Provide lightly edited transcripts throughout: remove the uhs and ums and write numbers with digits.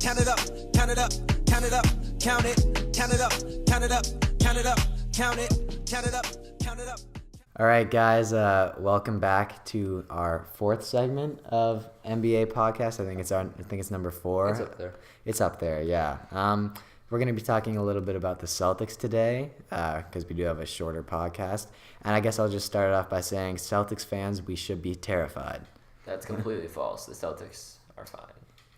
count it up, count it up, count it up, count it, count it up, count it up, count it up, count it, count it up, count it up. All right, guys, welcome back to our fourth segment of NBA podcast. I think it's number 4. It's up there. It's up there, yeah. We're going to be talking a little bit about the Celtics today because we do have a shorter podcast. And I guess I'll just start it off by saying, Celtics fans, we should be terrified. That's completely false. The Celtics are fine.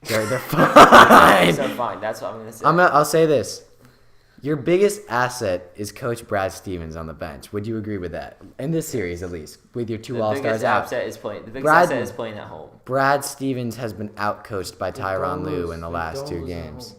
They're The fine. Celtics are fine. That's what I'm going to say. I'll say this. Your biggest asset is Coach Brad Stevens on the bench. Would you agree with that? In this series, at least, with your two All-Stars out. The biggest asset is playing at home. Brad Stevens has been outcoached by Tyronn Lue in the last 2 games.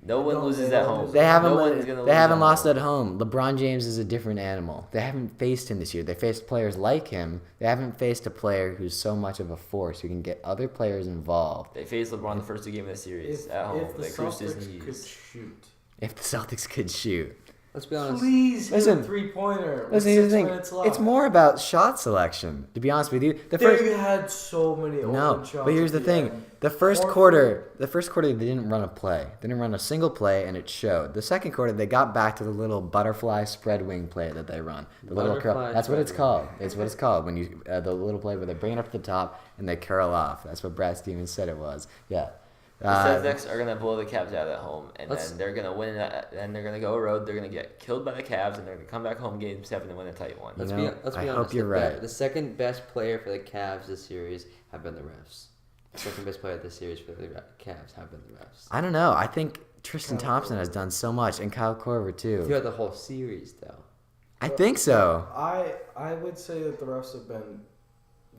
No one loses at home. They haven't lost at home. LeBron James is a different animal. They haven't faced him this year. They faced players like him. They haven't faced a player who's so much of a force who can get other players involved. They faced LeBron the first 2 games of the series at home. If the They cruised his Celtics knees. could shoot. If the Celtics could shoot. Let's be honest. Please hit Listen, a three-pointer. Listen, here's the thing. It's more about shot selection, to be honest with you. They had so many open shots. But here's the at thing. end. The first quarter, they didn't run a play. They didn't run a single play, and it showed. The second quarter, they got back to the little butterfly spread wing play that they run. The little curl. That's what it's called. It's what it's called when you the little play where they bring it up to the top and they curl off. That's what Brad Stevens said it was. Yeah. The Celtics are gonna blow the Cavs out at home, and then they're gonna win. And they're gonna go road. They're gonna get killed by the Cavs, and they're gonna come back home Game 7 and win a tight one. Let's be I honest. hope you're right. The second best player for the Cavs this series have been the refs. The second best player this series for the Cavs have been the refs. I don't know. I think Tristan Thompson has done so much, and Kyle Korver too. Throughout the whole series, though. I think so. I would say that the refs have been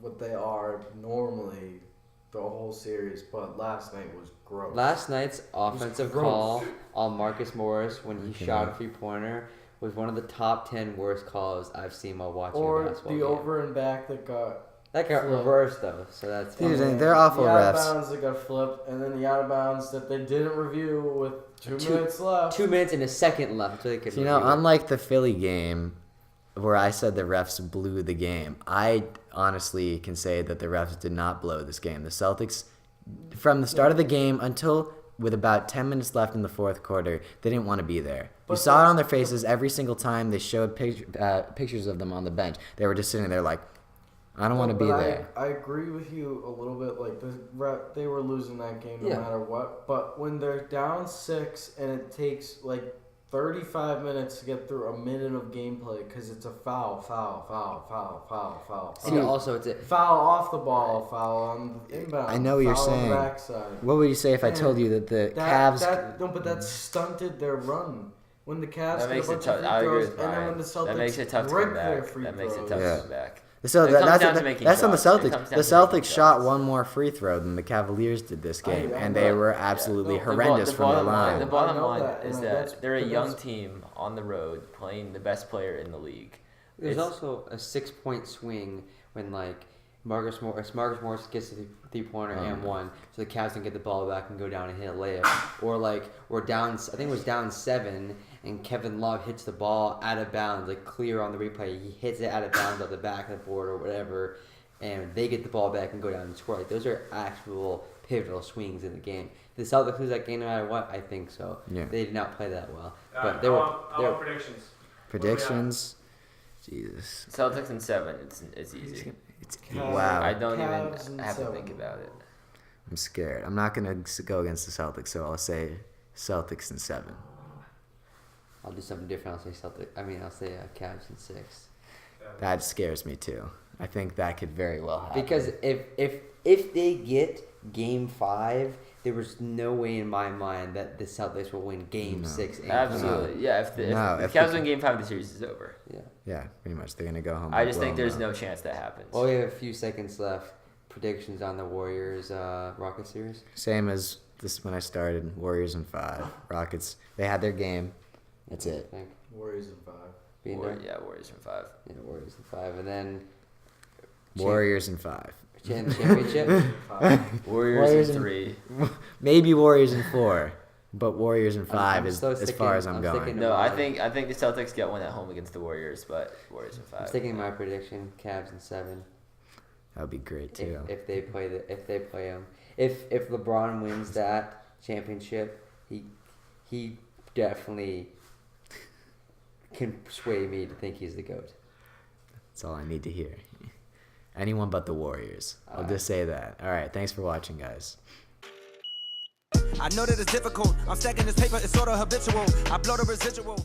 what they are normally the whole series, but last night was gross. Last night's offensive call on Marcus Morris when he shot a 3-pointer was one of the top 10 worst calls I've seen while watching a basketball game. Or the over and back that got reversed, though, so that's fine. Dude, they're awful the refs. out of bounds that got flipped, and then the out of bounds that they didn't review with 2 minutes left. 2 minutes and a second left until they could You know, unlike the Philly game where I said the refs blew the game, I honestly can say that the refs did not blow this game. The Celtics, from the start of the game until with about 10 minutes left in the fourth quarter, they didn't want to be there. You saw it on their faces every single time they showed pictures of them on the bench. They were just sitting there like, I don't want to be there. I agree with you a little bit. Like they were losing that game no matter what. But when they're down 6 and it takes like 35 minutes to get through a minute of gameplay because it's a foul. And also, it's a foul off the ball, foul on the inbound. I know what you're foul on saying. the backside. What would you say if I told you that the Cavs... but that stunted their run. When the Cavs That makes get a it bunch tough. of free I agree throws, with and then Brian. when the Celtics That makes it tough to rip come their back. free That makes it throws. tough Yeah. to come back. So It comes down to making that's on the shots. It Celtics. comes The down to making Celtics shot shots. one more free throw than the Cavaliers did this game, I and know they that. were absolutely The horrendous from the line. The bottom I know line that, is and that that's- they're a but young that's- team on the road playing the best player in the league. There's also a 6-point swing when Marcus Morris gets the 3-pointer and one, so the Cavs can get the ball back and go down and hit a layup. Or we're down, I think it was down 7, and Kevin Love hits the ball out of bounds, clear on the replay. He hits it out of bounds at the back of the board or whatever, and they get the ball back and go down and score. Those are actual pivotal swings in the game. Did the Celtics lose that game no matter what? I think so. Yeah. They did not play that well. I But want predictions. Predictions? Jesus. Celtics in 7. It's easy. Wow. I don't Cavs even in have to 7. think about it. I'm scared. I'm not going to go against the Celtics, so I'll say Celtics in 7. I'll do something different. I'll say Cavs in 6. That scares me too. I think that could very well happen. Because if they get Game 5, there was no way in my mind that the Celtics will win Game 6 and Absolutely. Yeah, if the Cavs win Game 5, the series is over. Yeah. Yeah, pretty much. They're going to go home. I just think there's no chance that happens. Well, we have a few seconds left. Predictions on the Warriors Rocket series? Same as this when I started. Warriors in 5. Rockets, they had their game. That's it. I think. Warriors in 5. Warriors in 5. Yeah, Warriors in 5. And then Warriors in 5. Championship? Warriors in 3. Maybe Warriors in 4. But Warriors in 5 I'm is still as far as I'm going. sticking to No, I mine. think the Celtics get one at home against the Warriors, but Warriors in 5. I'm sticking to my prediction. Cavs in 7. That would be great too. If they play them. If LeBron wins that championship, he definitely can sway me to think he's the GOAT. That's all I need to hear. Anyone but the Warriors. I'll just say that. All right, thanks for watching, guys. I know that it's difficult. I'm stacking this paper, it's sort of habitual. I blow the residual.